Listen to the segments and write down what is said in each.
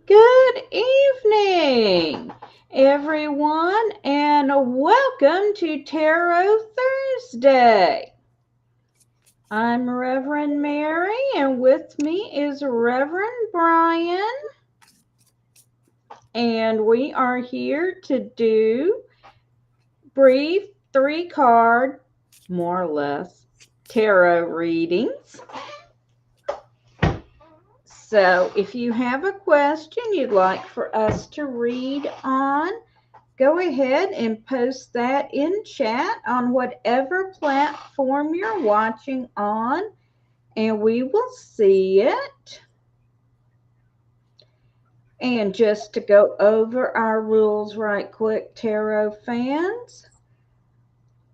Good evening, everyone, and welcome to Tarot Thursday. I'm Reverend Mary, and with me is Reverend Bryan, and we are here to do brief 3 card, more or less, tarot readings. So if you have a question you'd like for us to read on, go ahead and post that in chat on whatever platform you're watching on, and we will see it. And just to go over our rules right quick, tarot fans,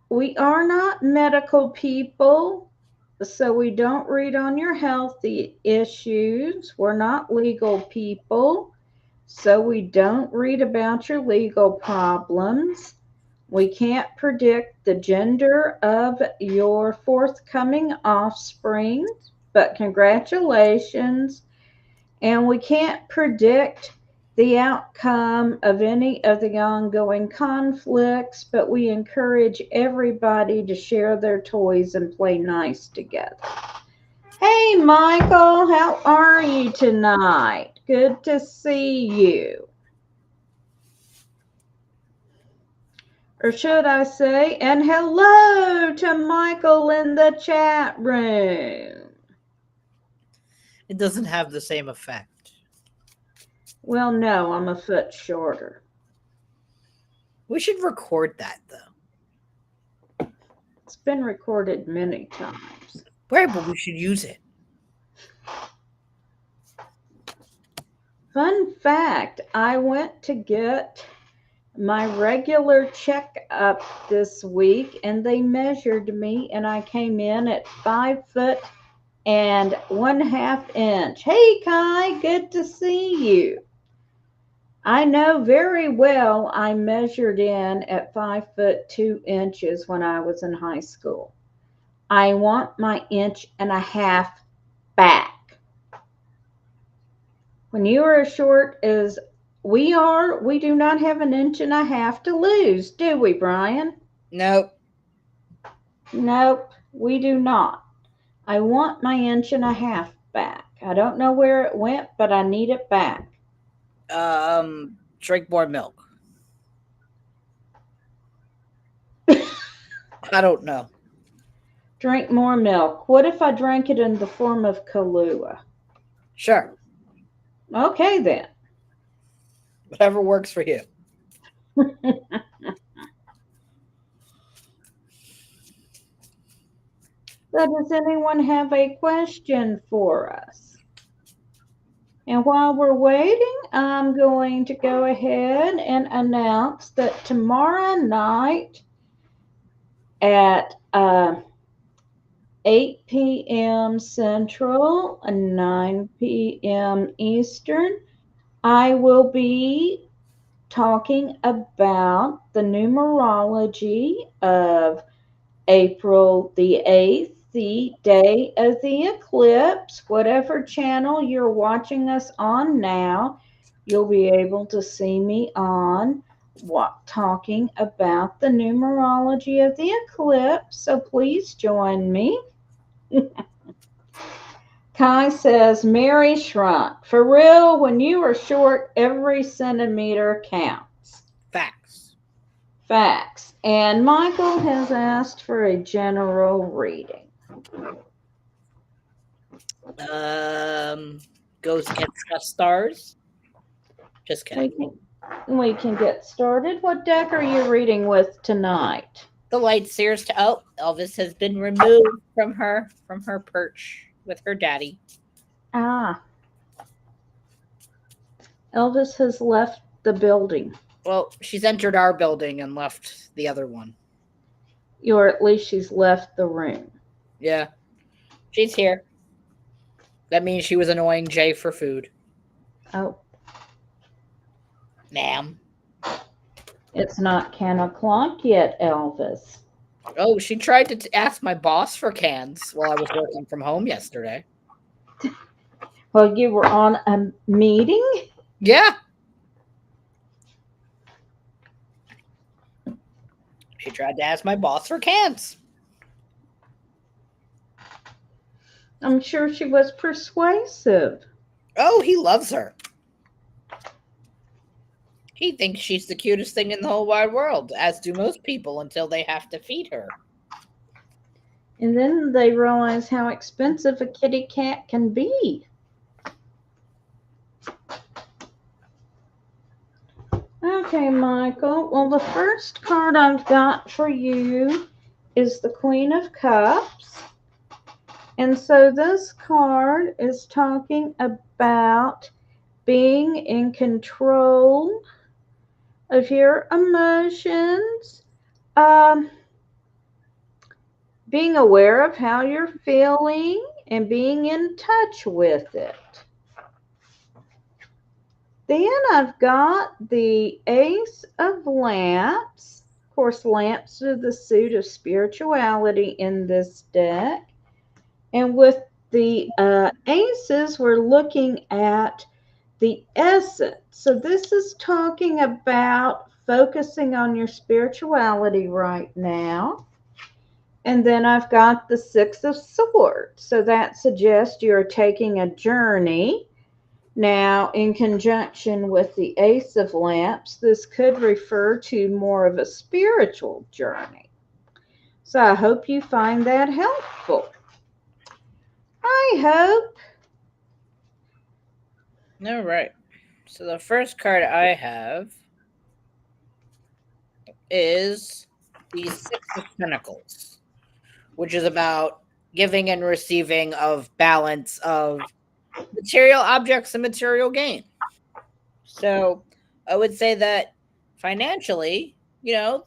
we are not medical people, so we don't read on your health issues. We're not legal people, so we don't read about your legal problems. We can't predict the gender of your forthcoming offspring, but congratulations. And we can't predict the outcome of any of the ongoing conflicts, but we encourage everybody to share their toys and play nice together. Hey, Michael, how are you tonight? Good to see you. Or should I say, and hello to Michael in the chat room. It doesn't have the same effect. Well, no, I'm a foot shorter. We should record that, though. It's been recorded many times. Right, but we should use it. Fun fact, I went to get my regular checkup this week, and they measured me, and I came in at 5'1.5" Hey, Kai, good to see you. I know very well I measured in at 5'2" when I was in high school. I want my 1.5" back. When you are as short as we are, we do not have an 1.5" to lose, do we, Bryan? Nope. Nope, we do not. I want my 1.5" back. I don't know where it went, but I need it back. Drink more milk. I don't know. Drink more milk. What if I drank it in the form of Kahlua? Sure. Okay, then. Whatever works for you. So does anyone have a question for us? And while we're waiting, I'm going to go ahead and announce that tomorrow night at 8 p.m. Central and 9 p.m. Eastern, I will be talking about the numerology of April the 8th, the day of the eclipse. Whatever channel you're watching us on now, you'll be able to see me on talking about the numerology of the eclipse. So please join me. Kai says, Mary shrunk. For real, when you are short, every centimeter counts. Facts. Facts. And Michael has asked for a general reading. Goes against Gus Stars. Just kidding. We can get started. What deck are you reading with tonight? The light sears to Elvis has been removed from her perch with her daddy. Ah. Elvis has left the building. Well, she's entered our building and left the other one. Or at least she's left the room. Yeah. She's here. That means she was annoying Jay for food. Oh. Ma'am. It's not 10 o'clock yet, Elvis. Oh, she tried to ask my boss for cans while I was working from home yesterday. Well, you were on a meeting? Yeah. She tried to ask my boss for cans. I'm sure she was persuasive. Oh, he loves her. He thinks she's the cutest thing in the whole wide world, as do most people until they have to feed her. And then they realize how expensive a kitty cat can be. Okay, Michael. Well, the first card I've got for you is the Queen of Cups. And so this card is talking about being in control of your emotions, um, being aware of how you're feeling, and being in touch with it. Then I've got the Ace of Lamps. Of course, lamps are the suit of spirituality in this deck. And with the aces, we're looking at the essence. So this is talking about focusing on your spirituality right now. And then I've got the Six of Swords. So that suggests you're taking a journey. Now, in conjunction with the Ace of Lamps, this could refer to more of a spiritual journey. So I hope you find that helpful. I hope. All right. So the first card I have is the Six of Pentacles, which is about giving and receiving of balance of material objects and material gain. So I would say that financially,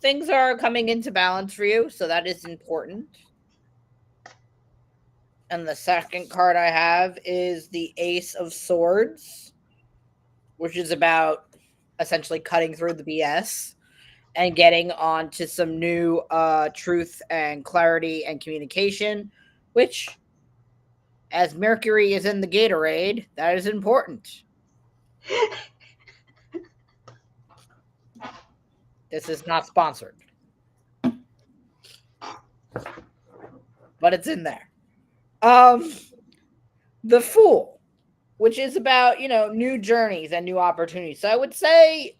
things are coming into balance for you. So that is important. And the second card I have is the Ace of Swords, which is about essentially cutting through the BS and getting on to some new truth and clarity and communication, which, as Mercury is in the Gatorade, that is important. This is not sponsored, but it's in there. Um, the Fool, which is about, new journeys and new opportunities. So I would say,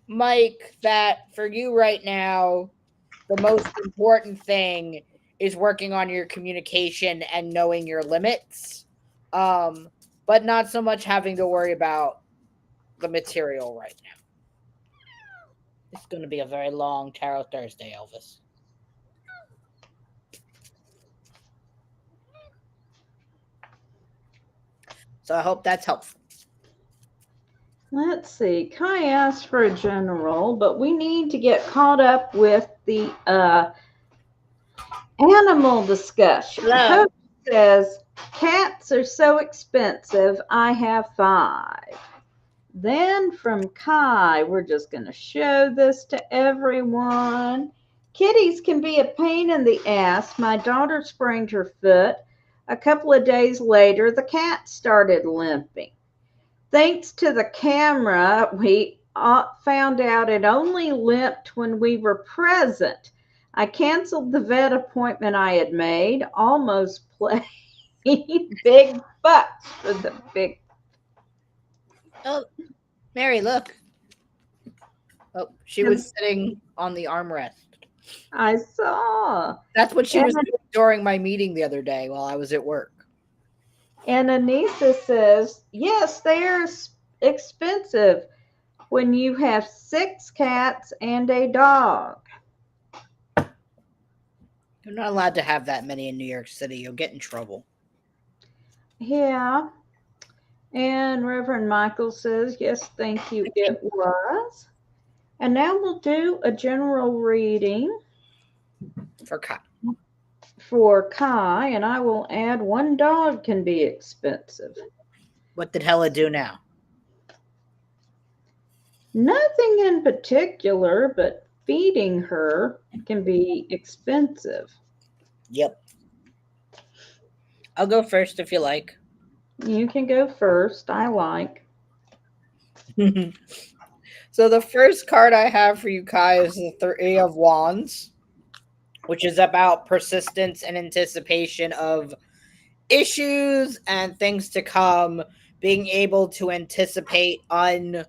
Mike, that for you right now, the most important thing is working on your communication and knowing your limits. Um, but not so much having to worry about the material right now. It's going to be a very long Tarot Thursday, Elvis. So I hope that's helpful. Let's see. Kai asked for a general, but we need to get caught up with the animal discussion. Hello. Coach says cats are so expensive. I have 5. Then from Kai, we're just going to show this to everyone. Kitties can be a pain in the ass. My daughter sprained her foot. A couple of days later, the cat started limping. Thanks to the camera, we found out it only limped when we were present. I canceled the vet appointment I had made, almost played big bucks for the big. Oh, Mary, look. Oh, she was sitting on the armrest. I saw. That's what she And, was doing during my meeting the other day while I was at work. and Anissa says, yes, they are expensive when you have 6 cats and a dog. You're not allowed to have that many in New York City. You'll get in trouble. Yeah. And Reverend Michael says, yes, thank you, it was. And now we'll do a general reading For Kai. for Kai, and I will add one dog can be expensive. What did Hella do now? Nothing in particular, but feeding her can be expensive. Yep. I'll go first if you like. You can go first. I like. So the first card I have for you, Kai, is the Three of Wands, which is about persistence and anticipation of issues and things to come, being able to anticipate on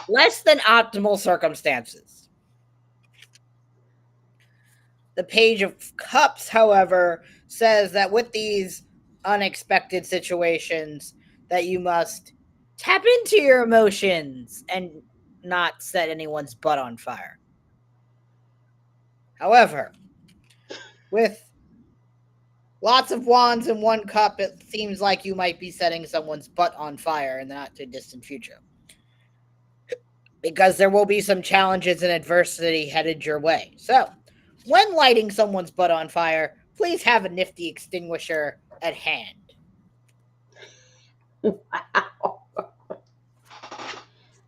less than optimal circumstances. The Page of Cups, however, says that with these unexpected situations, that you must tap into your emotions and not set anyone's butt on fire. However, with lots of wands in one cup, it seems like you might be setting someone's butt on fire in the not too distant future. Because there will be some challenges and adversity headed your way. So, when lighting someone's butt on fire, please have a nifty extinguisher at hand. Wow.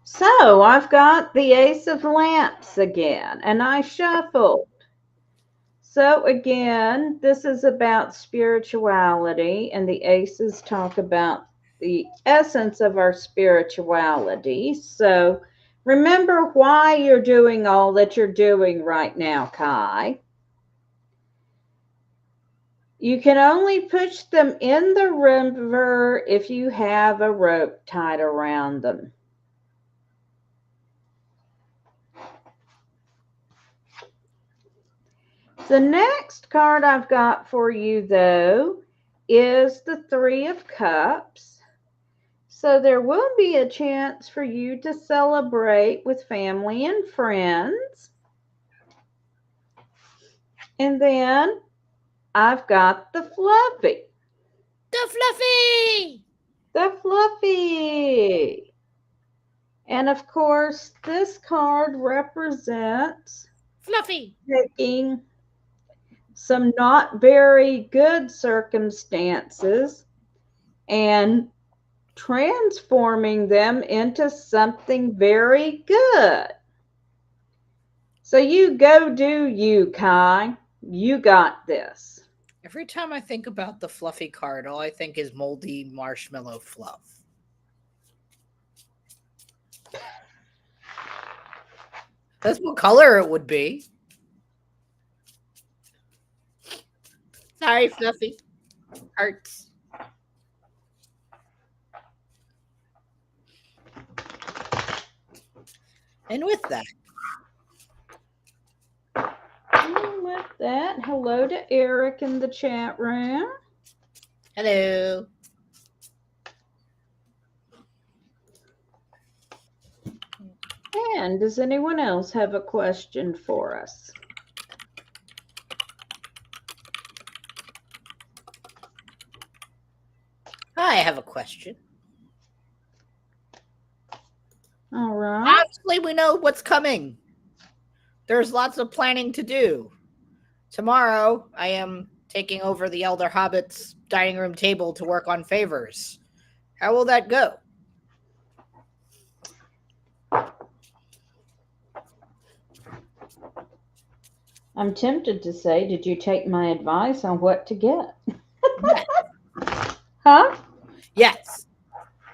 So I've got the Ace of Lamps again, and I shuffled. So again, this is about spirituality, and the aces talk about the essence of our spirituality. So remember why you're doing all that you're doing right now, Kai. You can only push them in the river if you have a rope tied around them. The next card I've got for you, though, is the Three of Cups. So there will be a chance for you to celebrate with family and friends. And then I've got the Fluffy. The Fluffy! The Fluffy. And of course, this card represents Fluffy! taking some not very good circumstances and transforming them into something very good. So you go do you, Kai. You got this. Every time I think about the Fluffy card, all I think is moldy marshmallow fluff. That's what color it would be. Sorry, Fluffy. Hurts. And with that, And with that, hello to Eric in the chat room. hello. And does anyone else have a question for us? I have a question. All right. Obviously, we know what's coming. There's lots of planning to do. Tomorrow, I am taking over the Elder Hobbit's dining room table to work on favors. How will that go? I'm tempted to say, did you take my advice on what to get? Yes. Huh? Yes.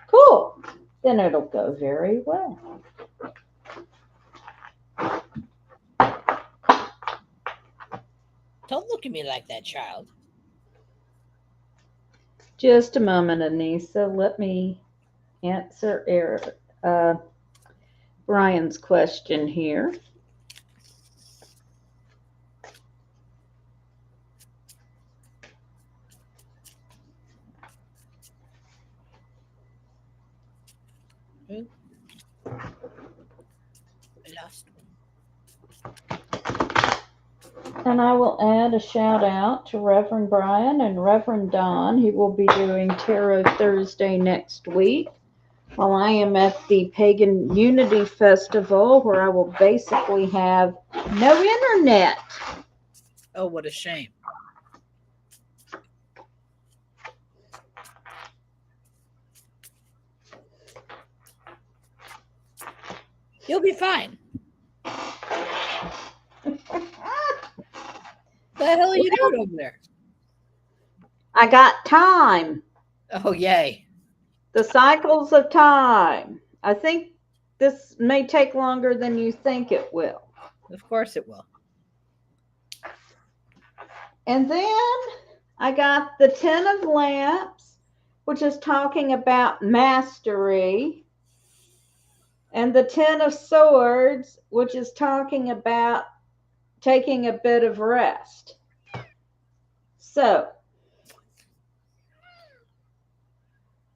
Cool. Then it'll go very well. Don't look at me like that, child. Just a moment, Anissa. Let me answer Eric, Bryan's question here. I lost one. And I will add a shout out to Reverend Bryan and Reverend Don, who will be doing Tarot Thursday next week, while I am at the Pagan Unity Festival, where I will basically have no internet. Oh, what a shame. You'll be fine. The hell are you doing over there? I got time. Oh, yay. The cycles of time. I think this may take longer than you think it will. Of course it will. And then I got the Ten of Lamps, which is talking about mastery, and the Ten of Swords, which is talking about taking a bit of rest. So,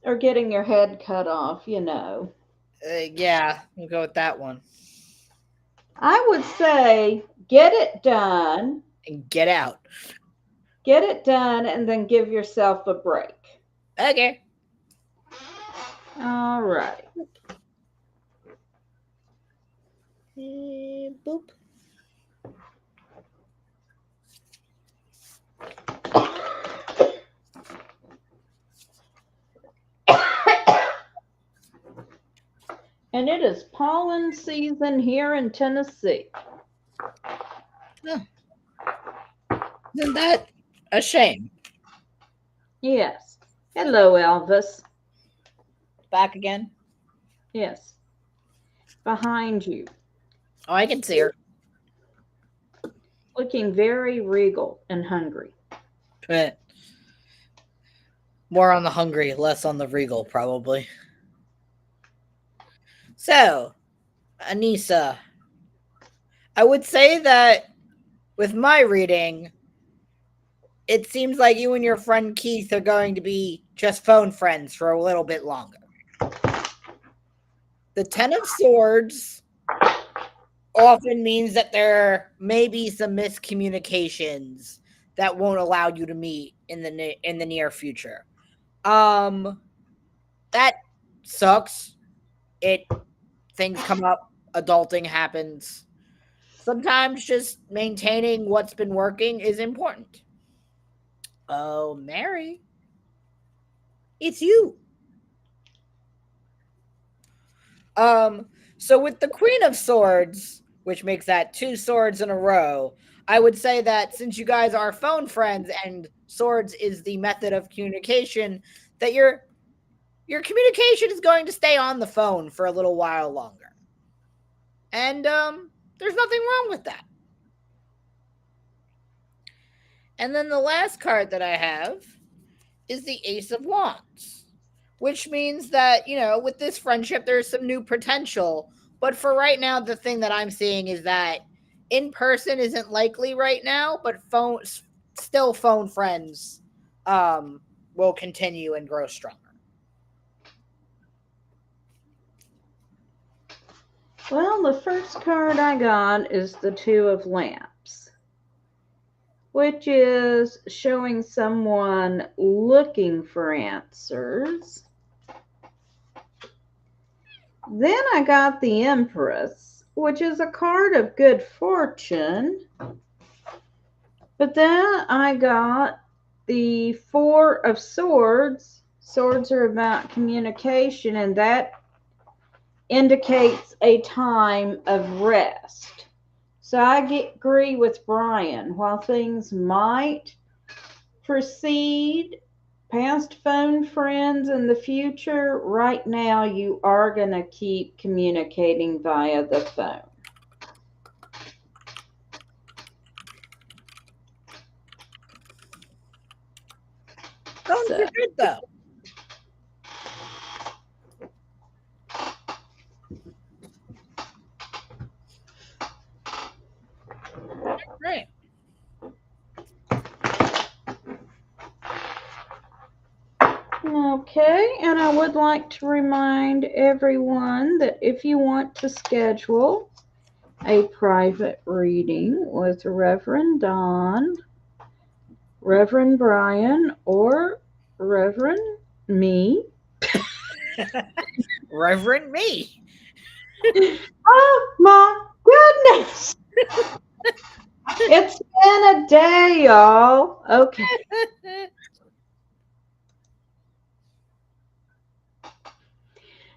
or getting your head cut off, you know. Yeah, we'll go with that one. I would say get it done, And get out. and then give yourself a break. Okay. All right. Boop. And it is pollen season here in Tennessee. Oh, isn't that a shame? Yes. Hello, Elvis. Back again? Yes. Behind you. Oh, I can see her. Looking very regal and hungry. Eh. More on the hungry, less on the regal, probably. So, Anissa, I would say that with my reading, it seems like you and your friend Keith are going to be just phone friends for a little bit longer. The Ten of Swords often means that there may be some miscommunications that won't allow you to meet in the near future. That sucks. It Things come up, adulting happens. Sometimes just maintaining what's been working is important. Oh, Mary, it's you. Um, so with the Queen of Swords, which makes that two swords in a row, I would say that since you guys are phone friends and swords is the method of communication, that your communication is going to stay on the phone for a little while longer. And there's nothing wrong with that. And then the last card that I have is the Ace of Wands, which means that, with this friendship, there's some new potential. But for right now, the thing that I'm seeing is that in person isn't likely right now, but still phone friends will continue and grow stronger. Well, the first card I got is the Two of Lamps, which is showing someone looking for answers. Then I got the Empress, which is a card of good fortune. But then I got the Four of Swords. Swords are about communication, and that indicates a time of rest. So I agree with Bryan. While things might proceed past phone friends in the future, right now you are going to keep communicating via the phone. Phones are good, though. Right. Okay, and I would like to remind everyone that if you want to schedule a private reading with Reverend Don, Reverend Bryan, or Reverend me. Reverend me. Oh my goodness! It's been a day, y'all. Okay.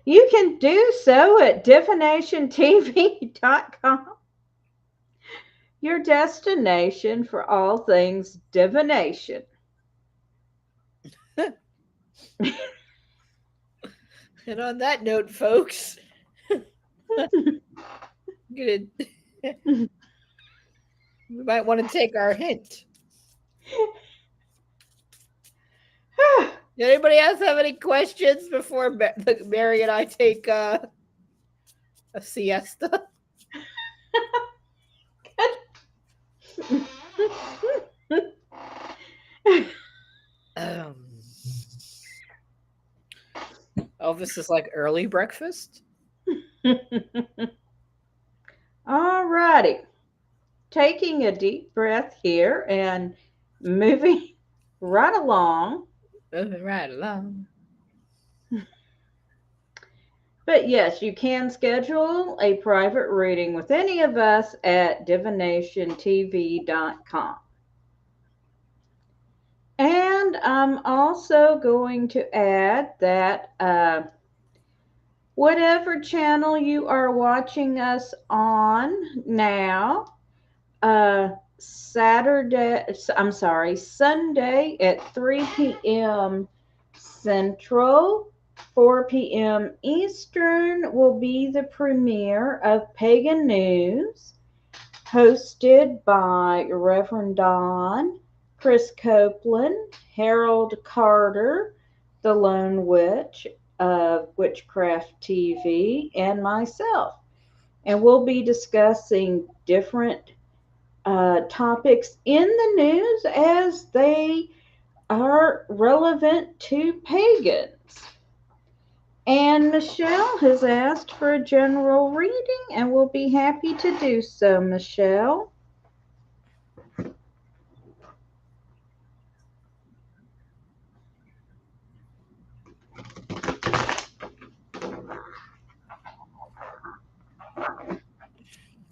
You can do so at divinationtv.com, your destination for all things divination. And on that note, folks, gonna, we might want to take our hint. Did anybody else have any questions before Mary and I take a siesta? Um, oh, this is like early breakfast. All righty. Taking a deep breath here and moving right along. Moving right along. But yes, you can schedule a private reading with any of us at divinationtv.com. And I'm also going to add that whatever channel you are watching us on now, Sunday at 3 p.m. Central, 4 p.m. Eastern will be the premiere of Pagan News, hosted by Reverend Don, Chris Copeland, Harold Carter, the Lone Witch of Witchcraft TV, and myself. And we'll be discussing different topics in the news as they are relevant to pagans. And Michelle has asked for a general reading, and we'll be happy to do so, Michelle.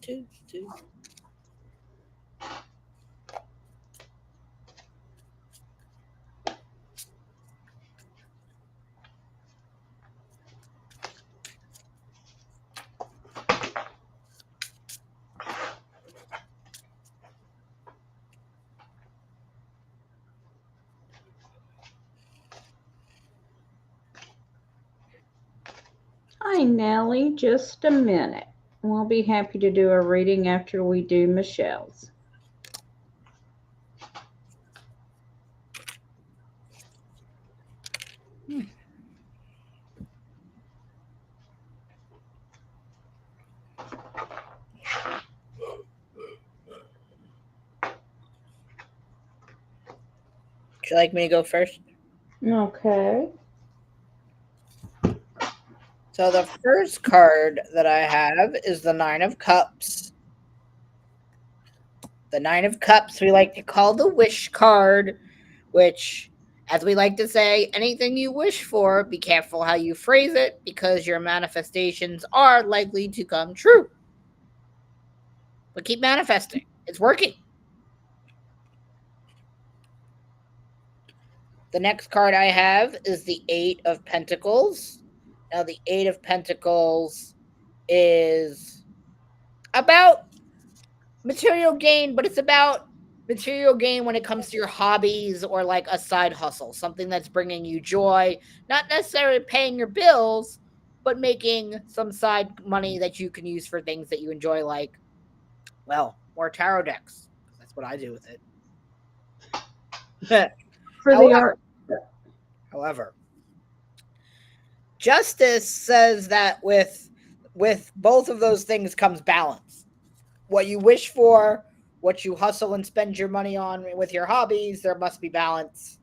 Two, two. Hi, Nellie. Just a minute. We'll be happy to do a reading after we do Michelle's. Would you like me to go first? Okay. So the first card that I have is the Nine of Cups. The Nine of Cups we like to call the wish card, which, as we like to say, anything you wish for, be careful how you phrase it because your manifestations are likely to come true. But keep manifesting. It's working. The next card I have is the Eight of Pentacles. Now, the Eight of Pentacles is about material gain, but it's about material gain when it comes to your hobbies or like a side hustle, something that's bringing you joy, not necessarily paying your bills, but making some side money that you can use for things that you enjoy, like, well, more tarot decks. That's what I do with it. For the however, art. however, justice says that with both of those things comes balance. What you wish for, what you hustle and spend your money on with your hobbies, there must be balance.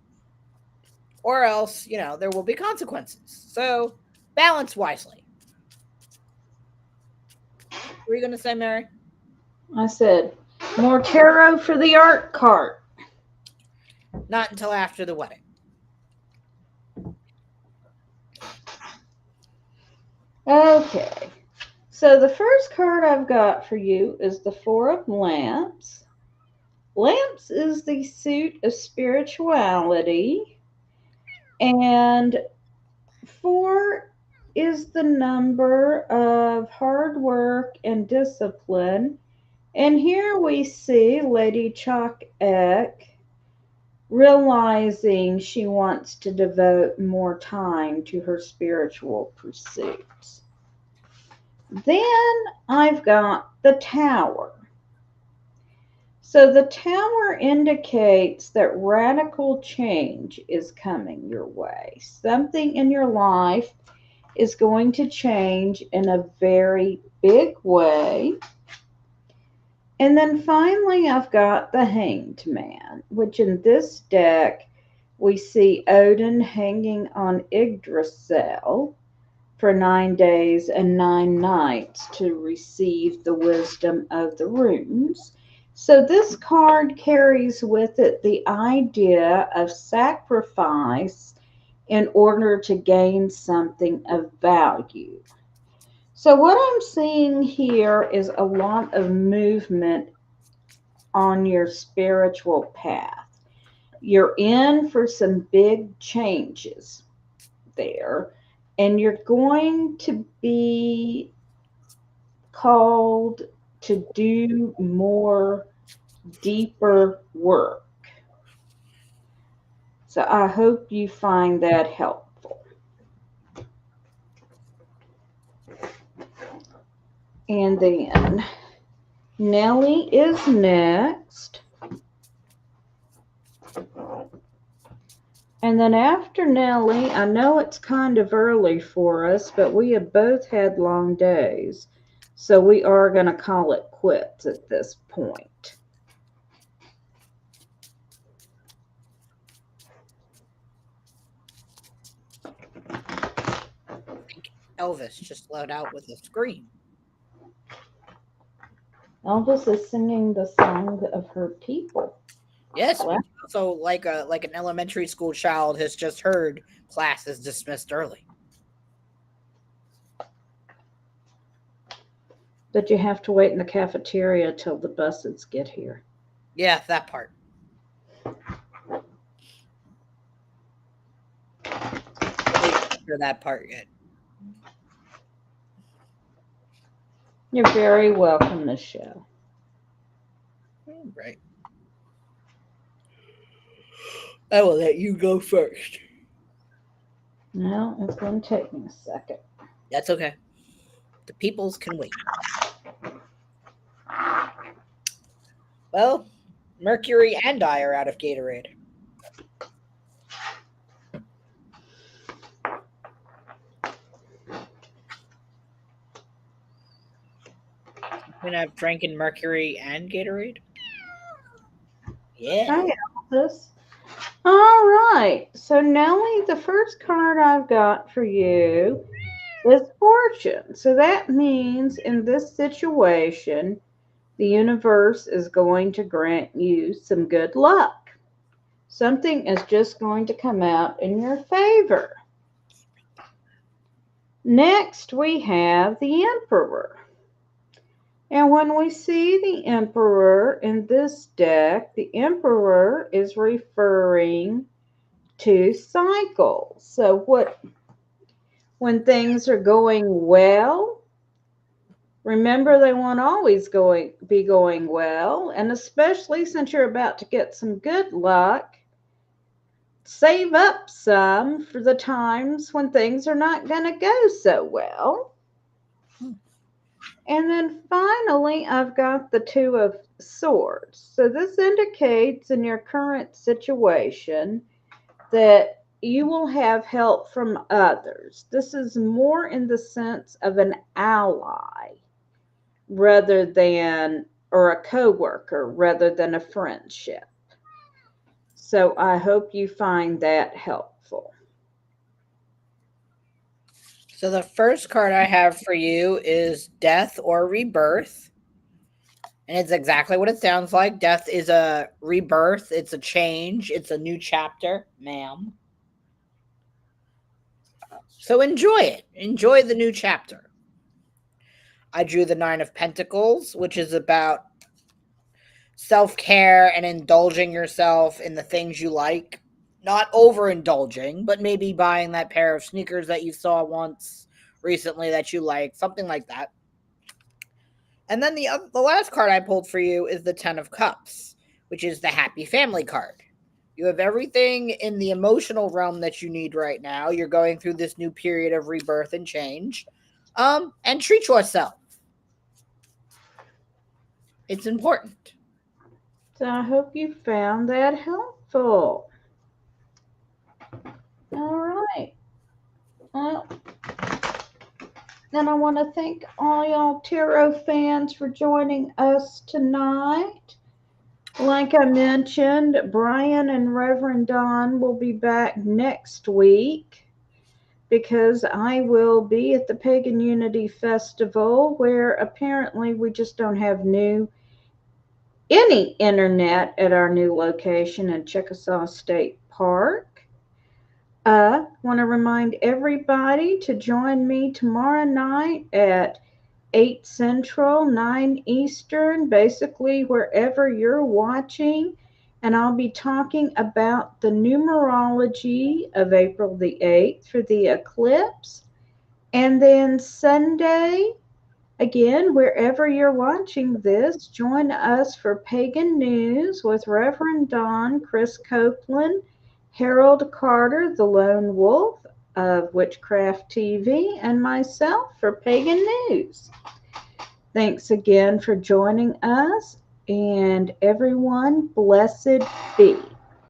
Or else, there will be consequences. So, balance wisely. What are you going to say, Mary? I said, more tarot for the art cart. Not until after the wedding. Okay. So the first card I've got for you is the Four of Lamps. Lamps is the suit of spirituality, and four is the number of hard work and discipline. And here we see Lady Chalk Eck realizing she wants to devote more time to her spiritual pursuits. Then I've got the Tower. So the Tower indicates that radical change is coming your way. Something in your life is going to change in a very big way. And then finally, I've got the Hanged Man, which in this deck we see Odin hanging on Yggdrasil for 9 days and 9 nights to receive the wisdom of the runes. So this card carries with it the idea of sacrifice in order to gain something of value. So, what I'm seeing here is a lot of movement on your spiritual path. You're in for some big changes there, and you're going to be called to do more deeper work. So, I hope you find that helpful. And then Nellie is next. And then after Nellie, I know it's kind of early for us, but we have both had long days. So we are going to call it quits at this point. Elvis just let out with a scream. Elvis is singing the song of her people. Yes, Well, so like an elementary school child has just heard class is dismissed early. but you have to wait in the cafeteria till the buses get here. Yeah, that part. Didn't hear that part yet. You're very welcome, Michelle. Right. I will let you go first. No, it's going to take me a second. That's okay. The peoples can wait. Well, Mercury and I are out of Gatorade. When I've drinking Mercury and Gatorade. Yeah. Hi, Elvis. All right. So, Nellie, the first card I've got for you is fortune. So that means in this situation, the universe is going to grant you some good luck. Something is just going to come out in your favor. Next, we have the Emperor. And when we see the Emperor in this deck, the Emperor is referring to cycles. So when things are going well, remember they won't always be going well, and especially since you're about to get some good luck, save up some for the times when things are not going to go so well. And then finally, I've got the Two of Swords. So this indicates in your current situation that you will have help from others. This is more in the sense of an ally rather than, or a coworker rather than a friendship. So I hope you find that helpful. So the first card I have for you is Death or Rebirth. And it's exactly what it sounds like. Death is a rebirth, it's a change, it's a new chapter, ma'am. So enjoy it. Enjoy the new chapter. I drew the Nine of Pentacles, which is about self care and indulging yourself in the things you like. Not overindulging, but maybe buying that pair of sneakers that you saw once recently that you like, something like that. And then the last card I pulled for you is the Ten of Cups, which is the Happy Family card. You have everything in the emotional realm that you need right now. You're going through this new period of rebirth and change. And treat yourself. It's important. So I hope you found that helpful. All right. Well, then I want to thank all y'all tarot fans for joining us tonight. Like I mentioned, Bryan and Reverend Don will be back next week because I will be at the Pagan Unity Festival, where apparently we just don't have any internet at our new location in Chickasaw State Park. Want to remind everybody to join me tomorrow night at 8 Central, 9 Eastern, basically wherever you're watching. And I'll be talking about the numerology of April the 8th for the eclipse. And then Sunday, again, wherever you're watching this, join us for Pagan News with Reverend Don, Chris Copeland, Harold Carter, the Lone Wolf of Witchcraft TV, and myself for Pagan News. Thanks again for joining us, and everyone, blessed be.